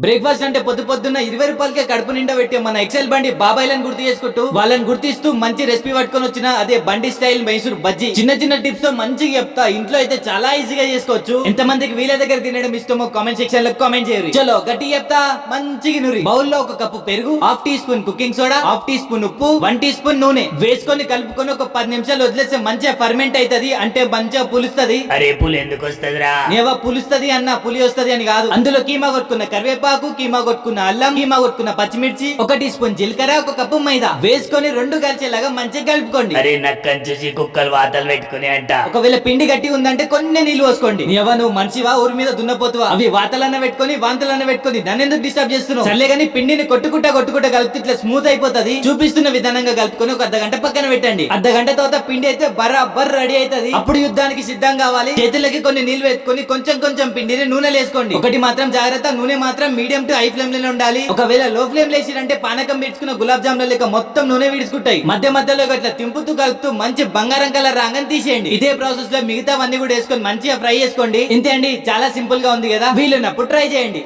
Breakfast అంటే పొద్దున్న 20 రూపాయలకే కడుపు నిండా పెట్టే మన ఎక్సెల్ బండి బాబాయ్లను గుర్తు చేసుకుంటూ వాళ్ళని గుర్తిస్తూ మంచి రెసిపీ పట్టుకొని వచ్చిన అదే బండి స్టైల్ మైసూర్ బజ్జీ. చిన్న చిన్న టిప్స్ తో మంచిగా చెప్తా, ఇంట్లో అయితే చాలా ఈజీగా చేసుకోవచ్చు. ఎంత మందికి వీళ్ళ దగ్గర తినడం ఇష్టమో కామెంట్ సెక్షన్ లో కామెంట్ చేయరు. చలో గట్టి చెప్తా, మంచిగా నూరి బౌల్లో ఒక కప్పు పెరుగు, half teaspoon cooking soda, half teaspoon ఉప్పు, 1 టీ స్పూన్ నూనె వేసుకొని కలుపుకొని ఒక 10 నిమిషాలు వదిలేస్తే మంచిగా ఫర్మెంట్ అవుతుంది, అంటే మంచిగా పులుస్తుంది. అరే పులు ఎందుకు వస్తుందిరా? నేవా పులుస్తుంది అన్న, పులి వస్తుంది అని కాదు. అందులో కీమా కొట్టుకున్న కరివేపాకు, కీమా కొట్టుకున్న అల్లం, కీమా కొట్టుకున్న పచ్చిమిర్చి, 1 టీ స్పూన్ జీలకర్ర, 1 కప్పు మైదా వేసుకొని రెండు కలిసేలాగా మంచిగా కలుపుకోండి. అరే నక్కని చూసి కుక్కలు వాతలు పెట్టుకుని అంట. ఒకవేళ పిండి గట్టి ఉందంటే కొన్ని నీళ్లు పోసుకోండి. నువ్వు మనిషివా ఊరి మీద దున్నపోతువా? అవి వాతలన్న పెట్టుకొని వాంతులన్న పెట్టుకొని దాన్ని ఎందుకు డిస్టర్బ్ చేస్తున్నావు? సర్లే కానీ పిండిని కొట్టుకుంటా కలిపి ఇట్లా స్మూత్ అయిపోతుంది. చూపిస్తున్న విధానంగా కలుపుకొని ఒక అర్ధగంట పక్కన పెట్టండి. అర్ధగంట తర్వాత పిండి అయితే బరాబర్ రెడీ అవుతుంది. అప్పుడు యుద్ధానికి సిద్ధం కావాలి. చేతులకి కొన్ని నీళ్లు పెట్టుకొని కొంచెం పిండిని నూనె వేసుకోండి. ఒకటి మాత్రం జాగ్రత్త, నూనె మాత్రం మీడియం టు హై ఫ్లేమ్ లోనే ఉండాలి. ఒకవేళ లో ఫ్లేమ్ లేచిరంటే పానకం పీడ్చుకున్న గులాబ్ జామున్ లెక్క మొత్తం నూనె విడుచుకుంటాయి. మధ్యలో ఇట్లా తింపుతూ కలుపుతూ మంచి బంగారం కలర్ రాగానే తీసేయండి. ఇదే ప్రాసెస్ లో మిగతావన్నీ కూడా వేసుకొని మంచిగా ఫ్రై చేసుకోండి. ఇంతే అండి, చాలా సింపుల్ గా ఉంది కదా. వీలున్నప్పుడు ట్రై చేయండి.